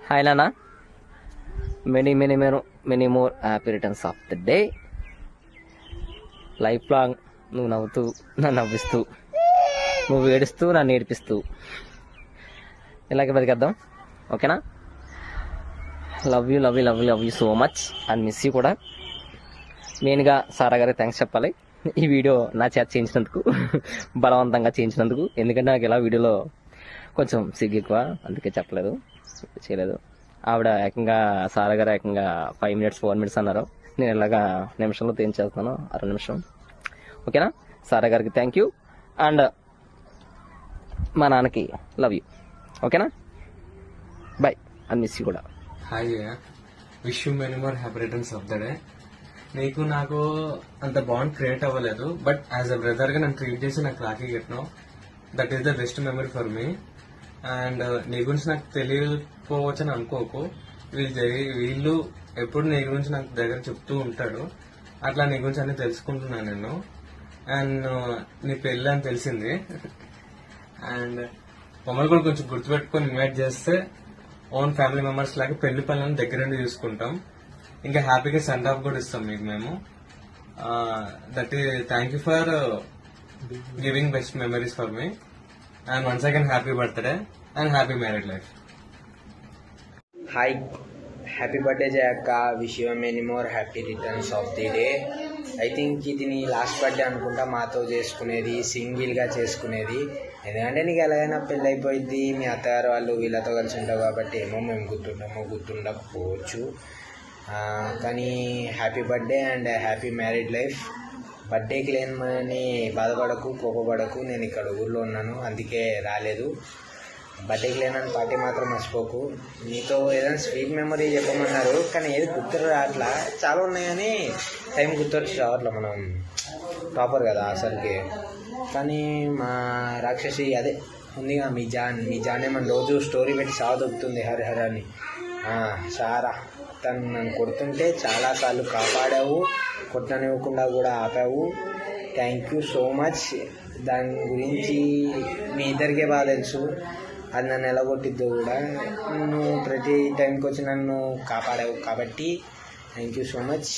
Hi నాన్న. Many more happy returns of the day. Life long నువ్వు నవ్వుతూ నన్ను నవ్విస్తూ, నువ్వు ఏడుస్తూ నన్ను ఏడిపిస్తూ ఇలాగే బతికేద్దాం. ఓకేనా? Love you so much and miss you కూడా. మెయిన్గా సారా గారికి థ్యాంక్స్ చెప్పాలి ఈ వీడియో నా చేత చేయించినందుకు, బలవంతంగా చేయించినందుకు. ఎందుకంటే నాకు ఇలా వీడియోలో కొంచెం సిగ్గు ఎక్కువ, అందుకే చేయలేదు. ఆవిడ ఏకంగా సారా గారు ఏకంగా 5 minutes 4 minutes అన్నారు. నేను ఇలాగా నిమిషంలో చేస్తాను, 6 నిమిషం. ఓకేనా? సారా గారికి థ్యాంక్ యూ అండ్ మా నాన్నకి లవ్ యూ. ఓకేనా? బాయ్ అండ్ మిస్ యూ కూడా. Hi wish you many more happy returns of the day. నీకు నాకు అంత బాండ్ క్రియేట్ అవ్వలేదు, బట్ యాజ్ అ బ్రదర్ గా నన్ను ట్రీట్ చేసి నాకు రాఖీ కట్టినావు. That is the best memory for me. And నీ గురించి నాకు తెలియకపోవచ్చు అని అనుకోకు. వీళ్ళు ఎప్పుడు నీ గురించి నాకు దగ్గర చెప్తూ ఉంటాడు. అట్లా నీ గురించి అన్ని తెలుసుకుంటున్నాను నేను. అండ్ నీ పెళ్ళి అని తెలిసింది. అండ్ మమ్మల్ని కూడా కొంచెం గుర్తుపెట్టుకొని ఇన్వైట్ చేస్తే ఓన్ ఫ్యామిలీ మెంబర్స్ లాగా పెళ్లి పనులను దగ్గర నుండి చూసుకుంటాం. ఇంకా హ్యాపీగా సెండ్ ఆఫ్ కూడా ఇస్తాం మీకు మేము. దట్ ఈ thank you for giving best memories for me. And once again happy birthday and happy married life. Hi, happy birthday జయక్క. Wish you many more happy returns of the day. I think ఇది నీ last birthday అనుకుంటా మాతో చేసుకునేది, సింగిల్గా చేసుకునేది. ఎందుకంటే నీకు ఎలాగైనా పెళ్ళి అయిపోయింది, మీ అత్తగారు వాళ్ళు వీళ్ళతో కలిసి ఉంటావు కాబట్టి ఏమో మేము గుర్తుండకపోవచ్చు. కానీ happy birthday and happy married life. బర్త్డేకి లేని బాధపడకు, కోపపడకు. నేను ఇక్కడ ఊళ్ళో ఉన్నాను, అందుకే రాలేదు. బర్త్డేకి లేనని పార్టీ మాత్రం మర్చిపోకు. నీతో ఏదైనా స్వీట్ మెమరీ చెప్పమన్నారు, కానీ ఏది గుర్తు రావట్లా. చాలా ఉన్నాయి కానీ టైం గుర్తొచ్చి రావట్లా. మనం టాపర్ కదా అసలుకి. కానీ మా రాక్షసి అదే ఉందిగా మీ జాన్ ఏమన్నా రోజు స్టోరీ పెట్టి సాగు దొక్కుతుంది హరి అని. సారా తను నన్ను కొడుతుంటే చాలాసార్లు కాపాడావు, కొట్టనివ్వకుండా కూడా ఆపావు. Thank you so much. దాని గురించి మీ ఇద్దరికే బాగా తెలుసు, అది నన్ను ఎలా కొట్టిద్దో కూడా. నువ్వు ప్రతి టైంకి వచ్చి నన్ను కాపాడావు కాబట్టి థ్యాంక్ యూ సో మచ్.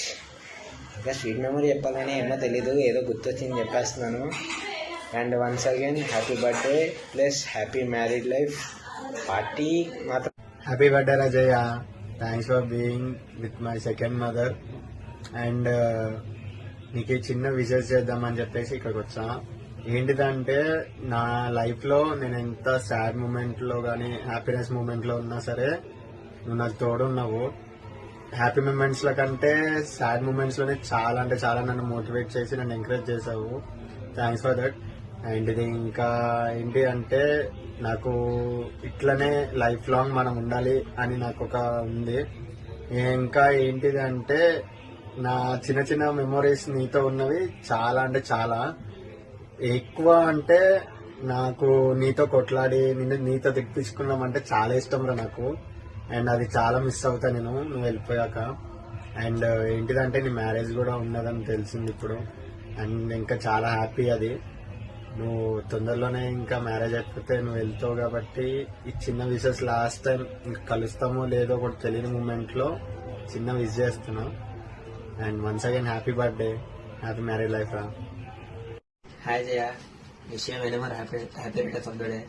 ఇంకా స్వీట్ మెమరీ చెప్పాలని ఏమో తెలీదు, ఏదో గుర్తొచ్చింది చెప్పేస్తున్నాను. And once again happy birthday plus happy married life. Party మాత్రం happy birthday Rajayya. Thanks for being with my second mother. And నీకు చిన్న విషెస్ చేద్దామని చెప్పేసి ఇక్కడికి వచ్చా. ఏంటిదంటే నా లైఫ్ లో నేను ఎంత సాడ్ మూమెంట్ లో కానీ హ్యాపీనెస్ మూమెంట్ లో ఉన్నా సరే నువ్వు నాకు తోడున్నావు. హ్యాపీ మూమెంట్స్ లో కంటే సాడ్ మూమెంట్స్ లోనే చాలా అంటే చాలా నన్ను మోటివేట్ చేసి నన్ను ఎంకరేజ్ చేసావు. Thanks for that. అండ్ ఇది ఇంకా ఏంటి అంటే నాకు ఇట్లనే లైఫ్ లాంగ్ మనం ఉండాలి అని నాకు ఒక ఉంది. ఇంకా ఏంటిది అంటే నా చిన్న చిన్న మెమొరీస్ నీతో ఉన్నవి చాలా అంటే చాలా ఎక్కువ. అంటే నాకు నీతో కొట్లాడి నీతో తెప్పించుకున్నాం అంటే చాలా ఇష్టం రా నాకు. అండ్ అది చాలా మిస్ అవుతా నేను నువ్వు వెళ్ళిపోయాక. అండ్ ఏంటిదంటే నీ మ్యారేజ్ కూడా ఉన్నదని తెలిసింది ఇప్పుడు. అండ్ ఇంకా చాలా హ్యాపీ అది. నువ్వు తొందరలోనే ఇంకా మ్యారేజ్ అయిపోతే నువ్వు వెళ్తావు కాబట్టి ఈ చిన్న విషెస్ లాస్ట్ టైం ఇంకా కలుస్తామో లేదో కూడా తెలియని మూమెంట్ లో చిన్న విష్ చేస్తున్నా. And once again happy birthday, happy marriage life రా. హాయ్ జయ, విషయం ఏమో happy returns of the day.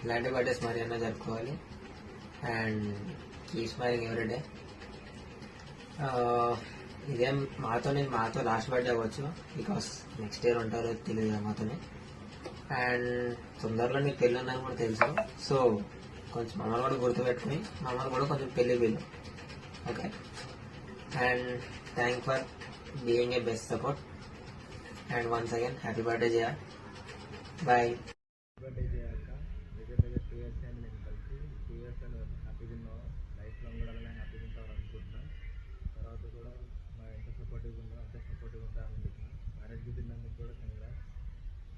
ఇలాంటి బర్త్డేస్ మరి అన్నా జరుపుకోవాలి. And keep smiling every day. ఇదేం మాతో లాస్ట్ బర్త్డే అవ్వచ్చు, బికాస్ నెక్స్ట్ ఇయర్ ఉంటారో తెలియదు మాతోనే. అండ్ తొందరలో నీకు పెళ్ళి ఉందని కూడా తెలుసు. సో కొంచెం మమ్మల్ని కూడా గుర్తుపెట్టుకుని మమ్మల్ని కూడా కొంచెం పెళ్లి వీళ్ళు. Okay. And thank for giving a best support. And once again happy birthday Jaya. Bye. Birthday చేయాక దగ్గర 2 years అయింది నేను కలిసి. 2 years హ్యాపీగా ఉన్నావు, లైఫ్ లాంగ్ కూడా అలానే హ్యాపీగా ఉంటావు అనుకుంటున్నాను. తర్వాత కూడా మా ఎంత సపోర్టివ్గా ఉందో అంతే సపోర్టివ్గా ఉంటాను అనుకుంటున్నాను. మ్యారేజ్ కుదిరినందుకు కూడా కంగ్రాట్స్.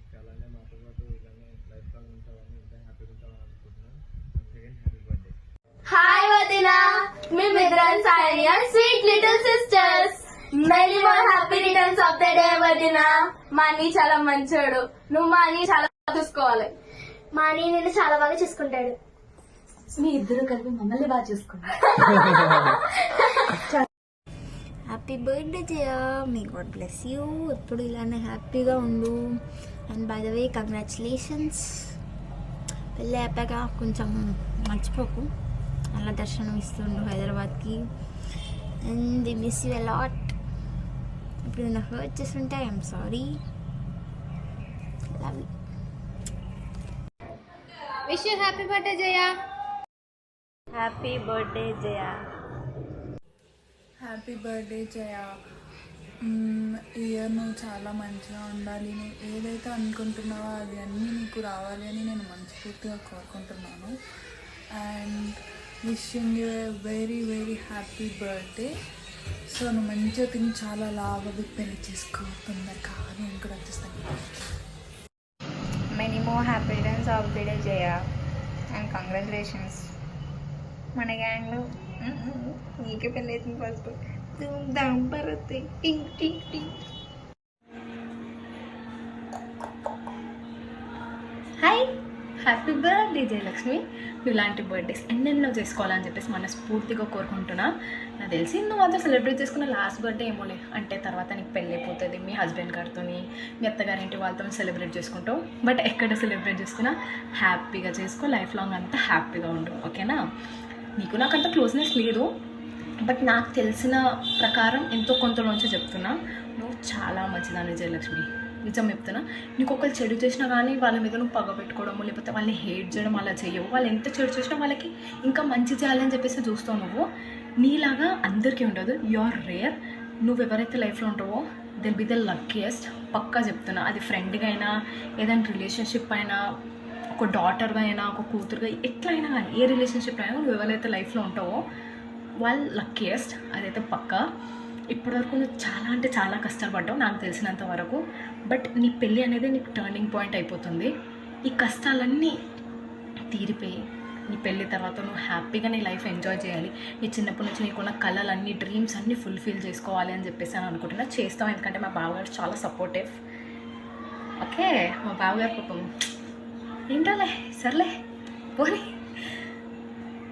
ఇంకా అలానే మాతో పాటు ఇలానే లైఫ్ లాంగ్ ఉంటావని ఇంకా హ్యాపీగా ఉంటావని అనుకుంటున్నాను. Once again happy birthday. Hi వదినా, మేమిద్దరం Sai sweet little sisters. Many more happy returns of the day వదినా. మా అన్ని చాలా మంచోడు, నువ్వు మా అన్ని చాలా చూసుకోవాలి. మా అన్నయ్య నిన్ను చాలా బాగా చూసుకుంటాడు. మీ ఇద్దరు కలిపి మమ్మల్ని బాగా చూసుకున్నారు. Happy birthday Jaya, may God bless you, ఎప్పుడు ఇలానే హ్యాపీగా ఉండు. And by the way congratulations, పెళ్ళి అయిపోయాక కొంచెం మర్చిపోకు, అలా దర్శనం ఇస్తుండు హైదరాబాద్కి. And the miss you a lot. ఇప్పుడు నాకు హర్ట్ చేస్తుంటే I'm sorry. Love you. Wish you happy birthday Jaya. Happy birthday Jaya. Happy birthday Jaya. ఈ ఇయర్ నువ్వు చాలా మంచిగా ఉండాలి, నువ్వు ఏదైతే అనుకుంటున్నావో అది అన్నీ నీకు రావాలి అని నేను మనస్ఫూర్తిగా కోరుకుంటున్నాను. And wishing you a very very happy birthday. So నువ్వు మంచిగా తిని చాలా లాభవి పెళ్లి చేసుకో తొందరగా, నేను కూడా వచ్చేస్తాను. Many more happy returns of the day Jaya. And congratulations. మన గ్యాంగ్లో నీకే పెళ్ళి అవుతుంది ఫస్ట్. ధూమ్ పరుతుంది. టింగ్ టింగ్ టింగ్. Hi, happy birthday Jayalakshmi. నువ్వు ఇలాంటి బర్త్డేస్ ఎన్నెన్నో చేసుకోవాలని చెప్పేసి మనస్ఫూర్తిగా కోరుకుంటున్నా. నాకు తెలిసి నువ్వు అంతా సెలబ్రేట్ చేసుకున్న లాస్ట్ బర్త్డే ఏమోలే, అంటే తర్వాత నీకు పెళ్ళి అయిపోతుంది, మీ హస్బెండ్ గారితో మీ అత్తగారింటి వాళ్ళతో సెలబ్రేట్ చేసుకుంటావు. బట్ ఎక్కడ సెలబ్రేట్ చేసుకున్నా హ్యాపీగా చేసుకో, లైఫ్ లాంగ్ అంతా హ్యాపీగా ఉండు, ఓకేనా? నీకు నాకంత క్లోజ్నెస్ లేదు, బట్ నాకు తెలిసిన ప్రకారం ఎంతో కొంతలోంచి చెప్తున్నా, నువ్వు చాలా మంచిదాన్ని జయలక్ష్మి, నిజం చెప్తున్నా. నీకు ఒకరు చెడు చేసినా కానీ వాళ్ళ మీద నువ్వు పగ పెట్టుకోవడము, లేకపోతే వాళ్ళని హేట్ చేయడం అలా చేయవు. వాళ్ళు ఎంత చెడు చేసినా వాళ్ళకి ఇంకా మంచి చేయాలని చెప్పేసి చూస్తావు నువ్వు. నీలాగా అందరికీ ఉండదు, యు ఆర్ రేర్. నువ్వు ఎవరైతే లైఫ్లో ఉంటావో దిల్ బి ద లక్కీయెస్ట్, పక్కా చెప్తున్నా. అది ఫ్రెండ్గా అయినా, ఏదైనా రిలేషన్షిప్ అయినా, ఒక డాటర్గా అయినా, ఒక కూతురుగా, ఎట్లయినా కానీ ఏ రిలేషన్షిప్ అయినా నువ్వు ఎవరైతే లైఫ్లో ఉంటావో వాళ్ళు లక్కీయెస్ట్, అదైతే పక్కా. ఇప్పటివరకు నువ్వు చాలా అంటే చాలా కష్టాలు పడ్డావు నాకు తెలిసినంత వరకు. బట్ నీ పెళ్ళి అనేది నీకు టర్నింగ్ పాయింట్ అయిపోతుంది. ఈ కష్టాలన్నీ తీరిపోయి నీ పెళ్ళి తర్వాత నువ్వు హ్యాపీగా నీ లైఫ్ ఎంజాయ్ చేయాలి. నీ చిన్నప్పటి నుంచి నీకున్న కళలన్నీ, డ్రీమ్స్ అన్నీ ఫుల్ఫిల్ చేసుకోవాలి అని చెప్పేసి అని అనుకుంటున్నా. చేస్తాం, ఎందుకంటే మా బావగారు చాలా సపోర్టివ్. ఓకే, మా బావగారు పాపం ఏంటాలే, సర్లే పోనీ,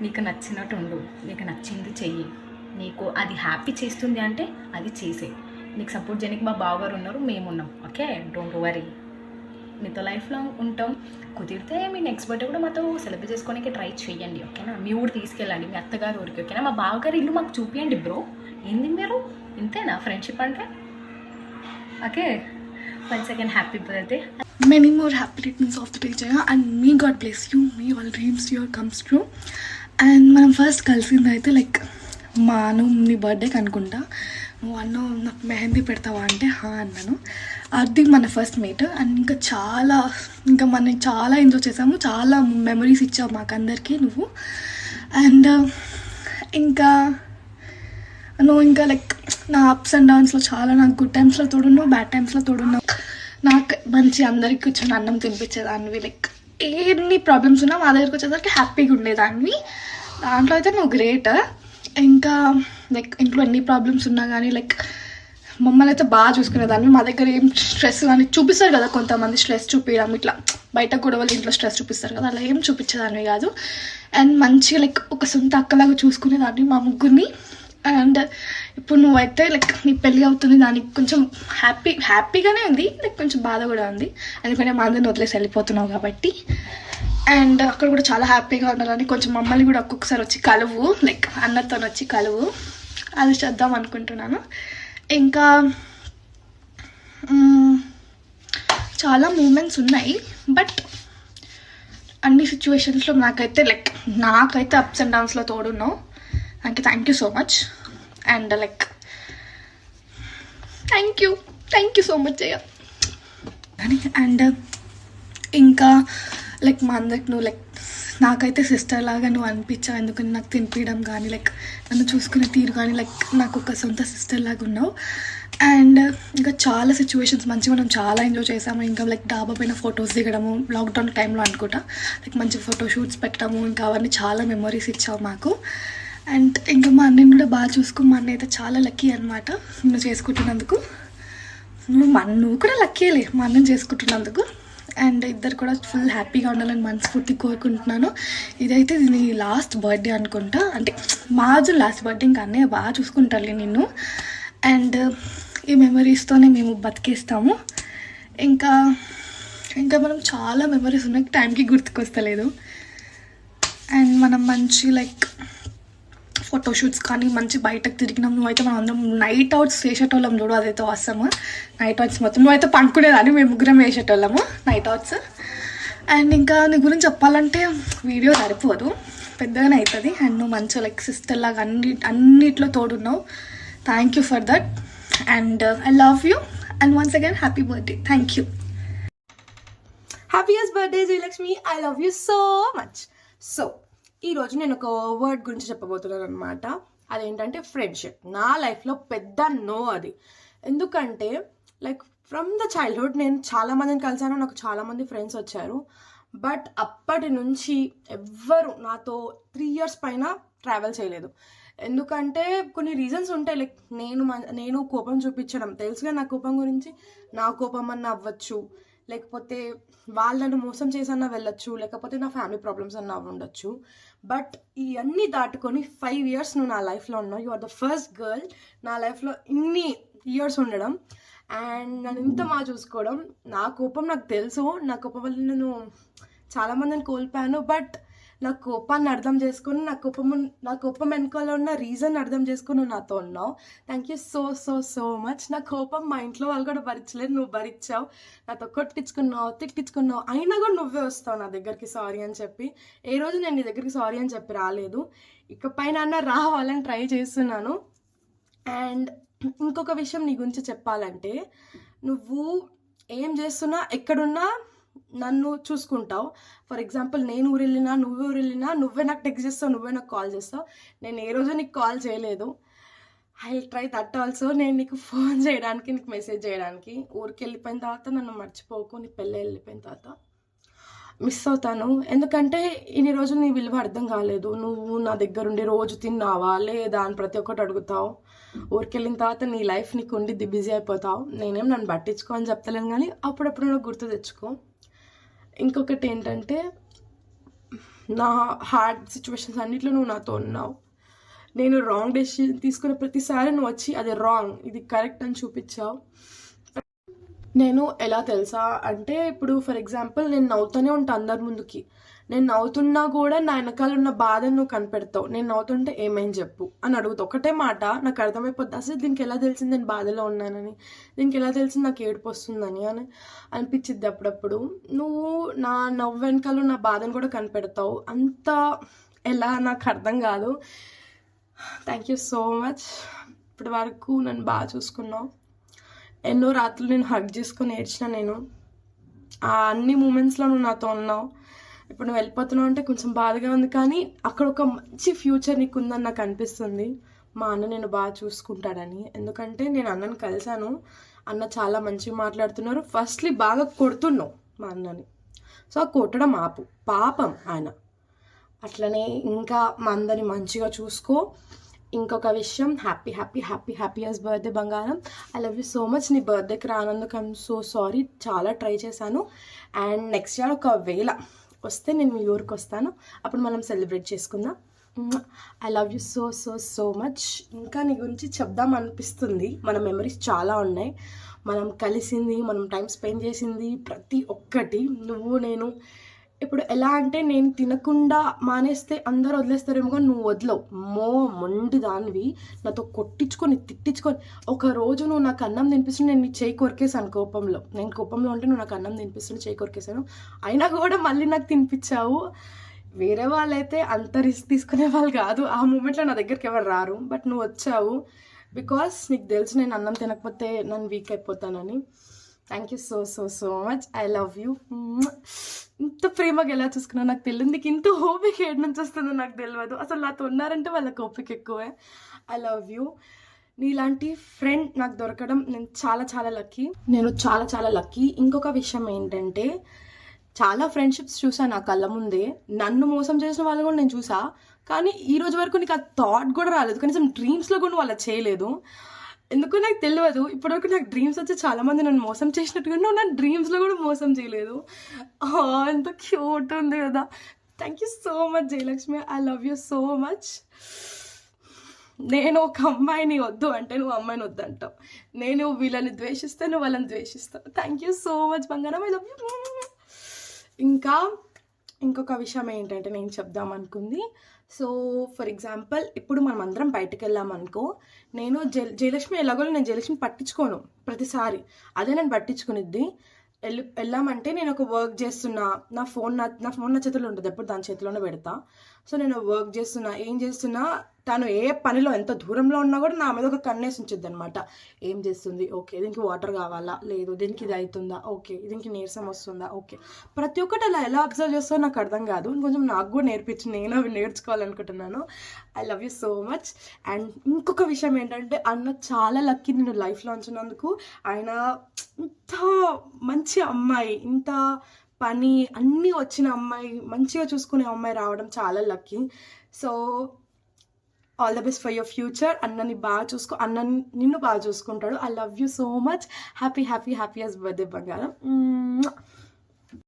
నీకు నచ్చినట్టు ఉండు, నీకు నచ్చింది చెయ్యి. నీకు అది హ్యాపీ చేస్తుంది అంటే అది చేసే. నీకు సపోర్ట్ చేయడానికి మా బావగారు ఉన్నారు, మేమున్నాం. ఓకే, డోంట్ వరీ, మీతో లైఫ్ లాంగ్ ఉంటాం. కుదిరితే మీ నెక్స్ట్ బర్త్డే కూడా మాతో సెలబ్రేట్ చేసుకోవడానికి ట్రై చేయండి, ఓకేనా? మీ ఊరు తీసుకెళ్ళండి, మీ అత్తగారు ఊరికి, ఓకేనా? మా బావగారు ఇల్లు మాకు చూపియండి బ్రో. ఏంది మీరు ఇంతేనా ఫ్రెండ్షిప్ అంటే? Okay, once again happy birthday. Many more happy returns of the day Jaya, and may God bless you, may all dreams your comes true. And మనం ఫస్ట్ కలిసింది అయితే లైక్ నువ్వు నీ బర్త్డేకి అనుకుంటా. నువ్వు అన్నావు నాకు మెహందీ పెడతావా అంటే అన్నాను. అది మన ఫస్ట్ మీట్. అండ్ ఇంకా మనం చాలా ఎంజాయ్ చేసాము, చాలా మెమరీస్ ఇచ్చావు మాకు అందరికీ నువ్వు. అండ్ ఇంకా నువ్వు ఇంకా లైక్ నా అప్స్ అండ్ డౌన్స్లో చాలా, నాకు గుడ్ టైమ్స్లో తోడున్నావు, బ్యాడ్ టైమ్స్లో తోడున్నావు. నాకు మంచి అందరికి కూర్చొని అన్నం తినిపించేదానివి. లైక్ ఎన్ని ప్రాబ్లమ్స్ ఉన్నా మా దగ్గరికి వచ్చేసరికి హ్యాపీగా ఉండేదాన్ని. దాంట్లో అయితే నువ్వు గ్రేట్. ఇంకా లైక్ ఇంట్లో ఎన్ని ప్రాబ్లమ్స్ ఉన్నా కానీ లైక్ మమ్మల్ని అయితే బాగా చూసుకునేదాన్ని. మా దగ్గర ఏం స్ట్రెస్ కానీ చూపిస్తారు కదా కొంతమంది, స్ట్రెస్ చూపించడం ఇట్లా బయట కూడా వాళ్ళు ఇంట్లో స్ట్రెస్ చూపిస్తారు కదా, అలా ఏం చూపించేదాన్ని కాదు. అండ్ మంచిగా లైక్ ఒక సొంత అక్కలాగా చూసుకునేదాన్ని మా ముగ్గురిని. అండ్ ఇప్పుడు నువ్వైతే లైక్ నీ పెళ్ళి అవుతుంది, దానికి కొంచెం హ్యాపీగానే ఉంది, లైక్ కొంచెం బాధ కూడా ఉంది, ఎందుకంటే మా అందరిని వదిలేసి వెళ్ళిపోతున్నావు కాబట్టి. అండ్ అక్కడ కూడా చాలా హ్యాపీగా ఉండాలని కొంచెం మమ్మల్ని కూడా ఒక్కొక్కసారి వచ్చి కలువు, లైక్ అన్నతో వచ్చి కలువు, అది చేద్దాం అనుకుంటున్నాను. ఇంకా చాలా మూమెంట్స్ ఉన్నాయి, బట్ అన్ని సిచ్యువేషన్స్లో నాకైతే అప్స్ అండ్ డౌన్స్లో తోడున్నావు. Thank you so much. And like thank you so much Jaya. And ఇంకా లైక్ మా అందరికి నువ్వు లైక్ నాకైతే సిస్టర్ లాగా నువ్వు అనిపించావు, ఎందుకని నాకు తినిపించడం కానీ లైక్ నన్ను చూసుకునే తీరు కానీ లైక్ నాకు ఒక సొంత సిస్టర్ లాగా ఉన్నావు. అండ్ ఇంకా చాలా సిచ్యువేషన్స్ మంచిగా మనం చాలా ఎంజాయ్ చేసాము. ఇంకా లైక్ డాబా పైన ఫొటోస్ దిగడము, లాక్డౌన్ టైంలో అనుకుంటా, లైక్ మంచి ఫోటోషూట్స్ పెట్టడము, ఇంకా అవన్నీ చాలా మెమరీస్ ఇచ్చావు మాకు. అండ్ ఇంకా మా అన్నని కూడా బాగా చూసుకో. మా అన్న అయితే చాలా లక్కీ అనమాట నువ్వు చేసుకుంటున్నందుకు. నువ్వు కూడా లక్కీలే మా అన్నని చేసుకుంటున్నందుకు. అండ్ ఇద్దరు కూడా ఫుల్ హ్యాపీగా ఉండాలని మనస్ఫూర్తి కోరుకుంటున్నాను. ఇదైతే నీ లాస్ట్ బర్త్డే అనుకుంటా, అంటే మాజు లాస్ట్ బర్త్డే. ఇంకా అన్నయ్య బాగా చూసుకుంటారులే నిన్ను. అండ్ ఈ మెమరీస్తోనే మేము బతికేస్తాము. ఇంకా ఇంకా మనం చాలా మెమరీస్ ఉన్నాయి, టైంకి గుర్తుకొస్తలేదు. అండ్ మనం మంచి లైక్ ఫోటోషూట్స్ కానీ మంచి బయటకు తిరిగినాం. నువ్వైతే మనం అందరం నైట్ అవుట్స్ వేసేటోళ్ళం చూడు, అదైతే వస్తాము. నైట్ అవుట్స్ మొత్తం నువ్వైతే పండుకునేదాన్ని, మేము ముగ్గురం వేసేటోళ్ళము నైట్ అవుట్స్. అండ్ ఇంకా నీ గురించి చెప్పాలంటే వీడియో సరిపోదు, పెద్దగానే అవుతుంది. అండ్ నువ్వు మంచిగా లైక్ సిస్టర్ లాగా అన్నిట్లో తోడున్నావు. Thank you for that. And I love you. And once again happy birthday. Thank you. Happiest birthday Jayalakshmi. I love you so much. So ఈరోజు నేను ఒక వర్డ్ గురించి చెప్పబోతున్నాను అనమాట. అదేంటంటే ఫ్రెండ్షిప్. నా లైఫ్లో పెద్ద నో అది. ఎందుకంటే లైక్ ఫ్రమ్ ద చైల్డ్హుడ్ నేను చాలా మందిని కలిసాను, నాకు చాలామంది ఫ్రెండ్స్ వచ్చారు. బట్ అప్పటి నుంచి ఎవ్వరు నాతో 3 years పైన ట్రావెల్ చేయలేదు. ఎందుకంటే కొన్ని రీజన్స్ ఉంటాయి. లైక్ నేను కోపం చూపించడం తెలుసుగా, నా కోపం గురించి. నా కోపం అన్న అవ్వచ్చు, లేకపోతే వాళ్ళను మోసం చేసన్నా వెళ్ళొచ్చు, లేకపోతే నా ఫ్యామిలీ ప్రాబ్లమ్స్ అన్నా ఉండొచ్చు. బట్ ఇవన్నీ దాటుకొని 5 years నువ్వు నా లైఫ్లో ఉన్నావు. You are the first girl నా లైఫ్లో ఇన్ని ఇయర్స్ ఉండడం అండ్ నన్ను ఇంత బాగా చూసుకోవడం. నా కోపం నాకు తెలుసు, నా కోపం వల్ల నేను చాలామందిని కోల్పోయాను. బట్ నా కోపాన్ని అర్థం చేసుకొని, నా కోపం వెనుకలో ఉన్న రీజన్ అర్థం చేసుకొని నువ్వు నాతో ఉన్నావు. Thank you so so so much. నా కోపం మా ఇంట్లో వాళ్ళు కూడా భరించలేదు, నువ్వు భరించావు. నాతో కొట్టించుకున్నావు, తిట్టించుకున్నావు, అయినా కూడా నువ్వే వస్తావు నా దగ్గరికి సారీ అని చెప్పి. ఏ రోజు నేను నీ దగ్గరికి సారీ అని చెప్పి రాలేదు. ఇకపైన రావాలని ట్రై చేస్తున్నాను. అండ్ ఇంకొక విషయం నీ గురించి చెప్పాలంటే, నువ్వు ఏం చేస్తున్నా ఎక్కడున్నా నన్ను చూసుకుంటావు. ఫర్ ఎగ్జాంపుల్ నేను ఊరు వెళ్ళినా, నువ్వే నాకు టెక్స్ట్ చేస్తావు, నువ్వే నాకు కాల్ చేస్తావు. నేను ఏ రోజు నీకు కాల్ చేయలేదు. I try that also. నేను నీకు ఫోన్ చేయడానికి, నీకు మెసేజ్ చేయడానికి. ఊరికి వెళ్ళిపోయిన తర్వాత నన్ను మర్చిపోకు. నీ పెళ్ళి వెళ్ళిపోయిన తర్వాత మిస్ అవుతాను. ఎందుకంటే ఇన్ని రోజులు నీ విలువ అర్థం కాలేదు. నువ్వు నా దగ్గర ఉండి రోజు తిన్నావా లేదా అని ప్రతి ఒక్కటి అడుగుతావు. ఊరికి వెళ్ళిన తర్వాత నీ లైఫ్ నీకు ఉండి బిజీ అయిపోతావు. నేనేం నన్ను పట్టించుకో అని చెప్తలేను, కానీ అప్పుడప్పుడు నువ్వు గుర్తు తెచ్చుకో. ఇంకొకటి ఏంటంటే, నా హార్డ్ సిచ్యువేషన్స్ అన్నిట్లో నువ్వు నాతో ఉన్నావు. నేను రాంగ్ డెసిషన్ తీసుకునే ప్రతిసారి నువ్వు వచ్చి అది రాంగ్, ఇది కరెక్ట్ అని చూపించావు. నేను ఎలా తెలుసా అంటే, ఇప్పుడు ఫర్ ఎగ్జాంపుల్ నేను నవ్వుతూనే ఉంటాను అందరి ముందుకి. నేను నవ్వుతున్నా కూడా నా వెనకాల ఉన్న బాధను నువ్వు కనిపెడతావు. నేను నవ్వుతుంటే ఏమైంది చెప్పు అని అడుగుతావు. ఒకటే మాట నాకు అర్థమైపోద్ది. అసలు దీనికి ఎలా తెలిసింది నేను బాధలో ఉన్నానని, దీనికి ఎలా తెలిసింది నాకు ఏడుపు వస్తుందని అని అనిపించిద్ది అప్పుడప్పుడు. నువ్వు నా నవ్వు వెనకాల నా బాధను కూడా కనిపెడతావు. అంత ఎలా నాకు అర్థం కాదు. Thank you so much. ఇప్పటి వరకు నన్ను బాగా చూసుకున్నావు. ఎన్నో రాత్రులు నేను హగ్ చేసుకొని ఏడ్చిన. నేను ఆ అన్ని మూమెంట్స్లో నువ్వు నాతో ఉన్నావు. ఇప్పుడు నువ్వు వెళ్ళిపోతున్నావు అంటే కొంచెం బాధగా ఉంది, కానీ అక్కడ ఒక మంచి ఫ్యూచర్ నీకు ఉందని నాకు అనిపిస్తుంది. మా అన్న నేను బాగా చూసుకుంటాడని. ఎందుకంటే నేను అన్నని కలిశాను, అన్న చాలా మంచిగా మాట్లాడుతున్నారు. ఫస్ట్లీ బాగా కొడుతున్నావు మా అన్నని. సో కొట్టడం ఆపు, పాపం ఆయన. అట్లనే ఇంకా మా అందరిని మంచిగా చూసుకో. ఇంకొక విషయం, హ్యాపీయెస్ట్ బర్త్డే బంగారం. I love you so much. నీ బర్త్డేకి రానందుకు ఐఎమ్ సో సారీ. చాలా ట్రై చేశాను. అండ్ నెక్స్ట్ ఇయర్ ఒకవేళ వస్తే నేను మీ ఊరికి వస్తాను, అప్పుడు మనం సెలబ్రేట్ చేసుకుందాం. I love you so so so much. ఇంకా నీ గురించి చెప్దాం అనిపిస్తుంది. మన మెమరీస్ చాలా ఉన్నాయి, మనం కలిసింది, మనం టైం స్పెండ్ చేసింది ప్రతి ఒక్కటి. నువ్వు నేను ఇప్పుడు ఎలా అంటే, నేను తినకుండా మానేస్తే అందరూ వదిలేస్తారేమో, కానీ నువ్వు వదలవు. మొండి దానివి. నాతో కొట్టించుకొని తిట్టించుకొని, ఒక రోజు నువ్వు నాకు అన్నం తినిపిస్తుంటే నేను నీ చేయి కొరికేసాను కోపంలో. నేను కోపంలో ఉంటే నువ్వు నాకు అన్నం తినిపిస్తుంటే చేయి కొరికేసాను. అయినా కూడా మళ్ళీ నాకు తినిపించావు. వేరే వాళ్ళైతే అంత రిస్క్ తీసుకునే వాళ్ళు కాదు. ఆ మూమెంట్లో నా దగ్గరికి ఎవరు రారు. బట్ నువ్వు వచ్చావు. బికాస్ నీకు తెలుసు నేను అన్నం తినకపోతే నన్ను వీక్ అయిపోతానని. Thank you so so so much. I love you. ఇంత ప్రేమగా ఎలా చూసుకున్నావు నాకు తెలియదు. నీకు ఇంత ఓపిక ఏడు నుంచి వస్తుందో నాకు తెలియదు. అసలు నాతో ఉన్నారంటే వాళ్ళకి ఓపిక ఎక్కువే. I love you. నీలాంటి ఫ్రెండ్ నాకు దొరకడం నేను చాలా చాలా లక్కీ. నేను చాలా చాలా లక్కీ. ఇంకొక విషయం ఏంటంటే, చాలా ఫ్రెండ్షిప్స్ చూసా నా కళ్ళ ముందే. నన్ను మోసం చేసిన వాళ్ళు కూడా నేను చూసా, కానీ ఈ రోజు వరకు నీకు ఆ థాట్ కూడా రాలేదు. కనీసం డ్రీమ్స్లో కూడా వాళ్ళు చేయలేదు. ఎందుకో నాకు తెలియదు, ఇప్పటివరకు నాకు డ్రీమ్స్ వచ్చి చాలా మంది నన్ను మోసం చేసినట్టుగా నువ్వు నా డ్రీమ్స్లో కూడా మోసం చేయలేదు. ఎంత క్యూట్ ఉంది కదా. Thank you so much Jayalakshmi, I love you so much. నేను ఒక అమ్మాయిని వద్దు అంటే నువ్వు అమ్మాయిని వద్దు అంటావు, నేను వీళ్ళని ద్వేషిస్తే నువ్వు వాళ్ళని ద్వేషిస్తావు. థ్యాంక్ యూ సో మచ్ బంగారం, ఐ లవ్ యూ. ఇంకా ఇంకొక విషయం ఏంటంటే నేను చెప్దాం అనుకుంది, సో ఫర్ ఎగ్జాంపుల్ ఇప్పుడు మనం అందరం బయటకు వెళ్ళామనుకో, నేను జయలక్ష్మి ఎలాగో నేను జయలక్ష్మి పట్టించుకోను ప్రతిసారి, అదే నేను పట్టించుకునిద్ది. వెళ్ళామంటే నేను ఒక వర్క్ చేస్తున్నా, నా ఫోన్ నా చేతిలో ఉంటుంది, ఎప్పుడు దాని చేతిలోనే పెడతా. సో నేను వర్క్ చేస్తున్నా, ఏం చేస్తున్నా, తను ఏ పనిలో ఎంత దూరంలో ఉన్నా కూడా నా మీద ఒక కన్నేసి ఉంచుద్ది అనమాట. ఏం చేస్తుంది, ఓకే దీనికి వాటర్ కావాలా, లేదు దీనికి ఇది అవుతుందా, ఓకే దీనికి నీరసం వస్తుందా, ఓకే. ప్రతి ఒక్కటి అలా ఎలా అబ్జర్వ్ చేస్తావో నాకు అర్థం కాదు, కొంచెం నాకు కూడా నేర్పించి నేను అవి నేర్చుకోవాలనుకుంటున్నాను. I love you so much. And ఇంకొక విషయం ఏంటంటే అన్న చాలా లక్కీ నేను లైఫ్లో ఉంచినందుకు. ఆయన ఇంత మంచి అమ్మాయి, ఇంత పని అన్నీ వచ్చిన అమ్మాయి, మంచిగా చూసుకునే అమ్మాయి రావడం చాలా lucky. So all the best for your future. అన్నని బాగా చూసుకో, అన్న నిన్ను బాగా చూసుకుంటాడు. I love you so much. Happy happy happiest birthday బంగారం.